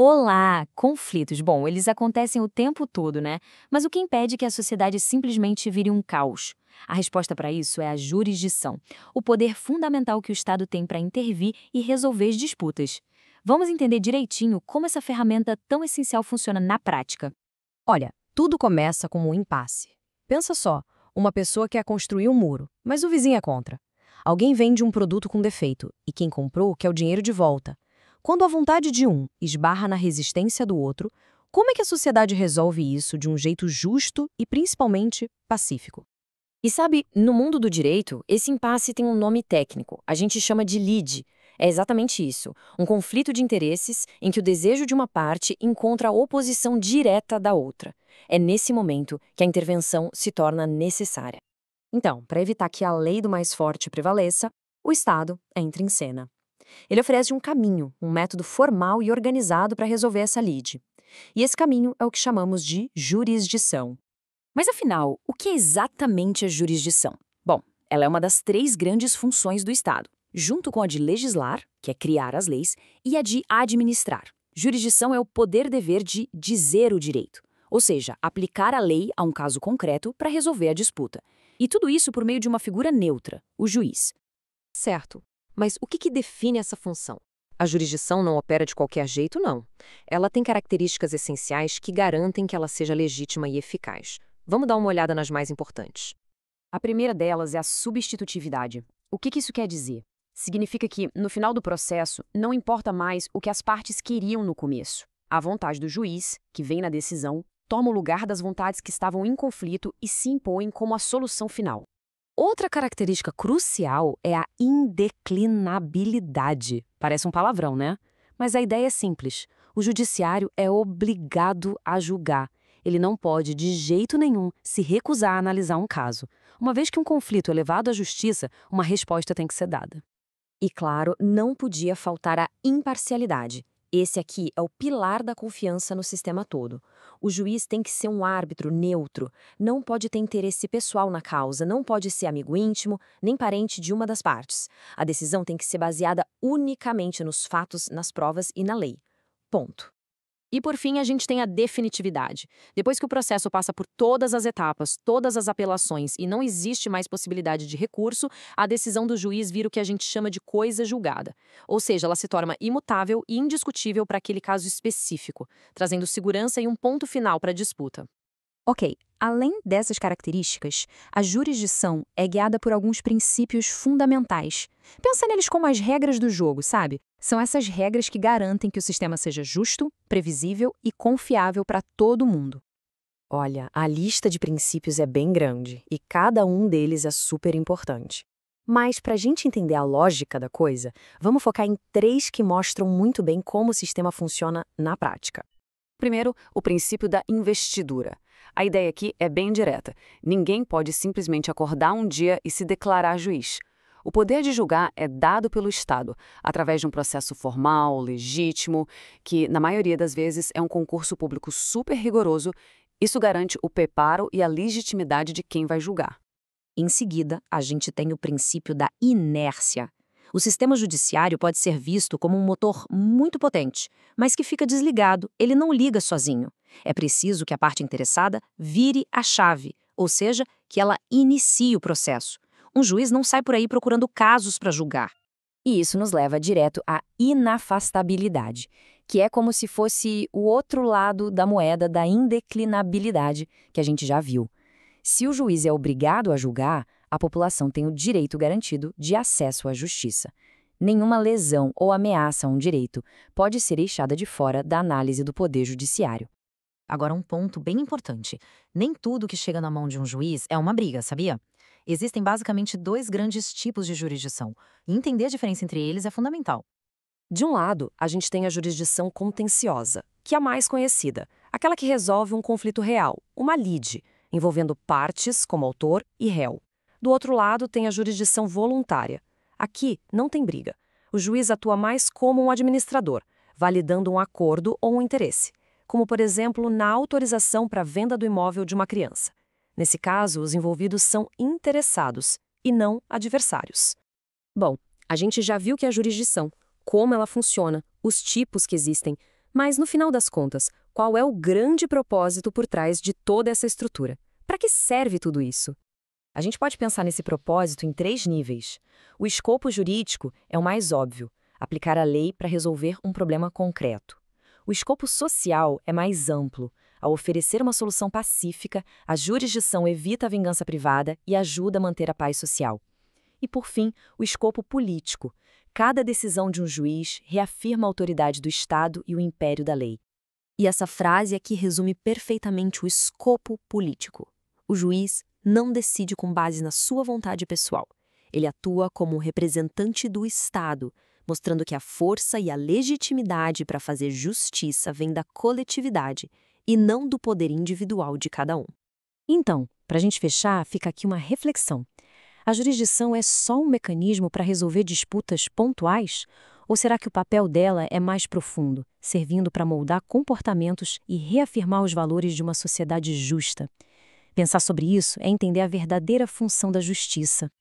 Olá! Conflitos. Bom, eles acontecem o tempo todo, né? Mas o que impede que a sociedade simplesmente vire um caos? A resposta para isso é a jurisdição, o poder fundamental que o Estado tem para intervir e resolver as disputas. Vamos entender direitinho como essa ferramenta tão essencial funciona na prática. Olha, tudo começa com um impasse. Pensa só, uma pessoa quer construir um muro, mas o vizinho é contra. Alguém vende um produto com defeito e quem comprou quer o dinheiro de volta. Quando a vontade de um esbarra na resistência do outro, como é que a sociedade resolve isso de um jeito justo e principalmente pacífico? E sabe, no mundo do direito, esse impasse tem um nome técnico. A gente chama de lide. É exatamente isso, um conflito de interesses em que o desejo de uma parte encontra a oposição direta da outra. É nesse momento que a intervenção se torna necessária. Então, para evitar que a lei do mais forte prevaleça, o Estado entra em cena. Ele oferece um caminho, um método formal e organizado para resolver essa lide. E esse caminho é o que chamamos de jurisdição. Mas afinal, o que é exatamente a jurisdição? Bom, ela é uma das três grandes funções do Estado, junto com a de legislar, que é criar as leis, e a de administrar. Jurisdição é o poder-dever de dizer o direito, ou seja, aplicar a lei a um caso concreto para resolver a disputa. E tudo isso por meio de uma figura neutra, o juiz. Certo. Mas o que define essa função? A jurisdição não opera de qualquer jeito, não. Ela tem características essenciais que garantem que ela seja legítima e eficaz. Vamos dar uma olhada nas mais importantes. A primeira delas é a substitutividade. O que isso quer dizer? Significa que, no final do processo, não importa mais o que as partes queriam no começo. A vontade do juiz, que vem na decisão, toma o lugar das vontades que estavam em conflito e se impõem como a solução final. Outra característica crucial é a indeclinabilidade. Parece um palavrão, né? Mas a ideia é simples. O judiciário é obrigado a julgar. Ele não pode, de jeito nenhum, se recusar a analisar um caso. Uma vez que um conflito é levado à justiça, uma resposta tem que ser dada. E claro, não podia faltar a imparcialidade. Esse aqui é o pilar da confiança no sistema todo. O juiz tem que ser um árbitro neutro, não pode ter interesse pessoal na causa, não pode ser amigo íntimo, nem parente de uma das partes. A decisão tem que ser baseada unicamente nos fatos, nas provas e na lei. Ponto. E por fim, a gente tem a definitividade. Depois que o processo passa por todas as etapas, todas as apelações e não existe mais possibilidade de recurso, a decisão do juiz vira o que a gente chama de coisa julgada. Ou seja, ela se torna imutável e indiscutível para aquele caso específico, trazendo segurança e um ponto final para a disputa. Ok, além dessas características, a jurisdição é guiada por alguns princípios fundamentais. Pensa neles como as regras do jogo, sabe? São essas regras que garantem que o sistema seja justo, previsível e confiável para todo mundo. Olha, a lista de princípios é bem grande e cada um deles é super importante. Mas, para a gente entender a lógica da coisa, vamos focar em três que mostram muito bem como o sistema funciona na prática. Primeiro, o princípio da investidura. A ideia aqui é bem direta. Ninguém pode simplesmente acordar um dia e se declarar juiz. O poder de julgar é dado pelo Estado, através de um processo formal, legítimo, que, na maioria das vezes, é um concurso público super rigoroso. Isso garante o preparo e a legitimidade de quem vai julgar. Em seguida, a gente tem o princípio da inércia. O sistema judiciário pode ser visto como um motor muito potente, mas que fica desligado, ele não liga sozinho. É preciso que a parte interessada vire a chave, ou seja, que ela inicie o processo. Um juiz não sai por aí procurando casos para julgar. E isso nos leva direto à inafastabilidade, que é como se fosse o outro lado da moeda da indeclinabilidade que a gente já viu. Se o juiz é obrigado a julgar, a população tem o direito garantido de acesso à justiça. Nenhuma lesão ou ameaça a um direito pode ser deixada de fora da análise do poder judiciário. Agora, um ponto bem importante. Nem tudo que chega na mão de um juiz é uma briga, sabia? Existem basicamente dois grandes tipos de jurisdição, e entender a diferença entre eles é fundamental. De um lado, a gente tem a jurisdição contenciosa, que é a mais conhecida, aquela que resolve um conflito real, uma lide, envolvendo partes como autor e réu. Do outro lado, tem a jurisdição voluntária. Aqui não tem briga. O juiz atua mais como um administrador, validando um acordo ou um interesse, como, por exemplo, na autorização para a venda do imóvel de uma criança. Nesse caso, os envolvidos são interessados e não adversários. Bom, a gente já viu que é a jurisdição, como ela funciona, os tipos que existem, Mas, no final das contas, qual é o grande propósito por trás de toda essa estrutura? Para que serve tudo isso? A gente pode pensar nesse propósito em 3 níveis. O escopo jurídico é o mais óbvio, aplicar a lei para resolver um problema concreto. O escopo social é mais amplo. Ao oferecer uma solução pacífica, a jurisdição evita a vingança privada e ajuda a manter a paz social. E, por fim, o escopo político. Cada decisão de um juiz reafirma a autoridade do Estado e o império da lei. E essa frase aqui resume perfeitamente o escopo político. O juiz não decide com base na sua vontade pessoal. Ele atua como um representante do Estado, mostrando que a força e a legitimidade para fazer justiça vem da coletividade e não do poder individual de cada um. Então, para a gente fechar, fica aqui uma reflexão. A jurisdição é só um mecanismo para resolver disputas pontuais? Ou será que o papel dela é mais profundo, servindo para moldar comportamentos e reafirmar os valores de uma sociedade justa? Pensar sobre isso é entender a verdadeira função da justiça.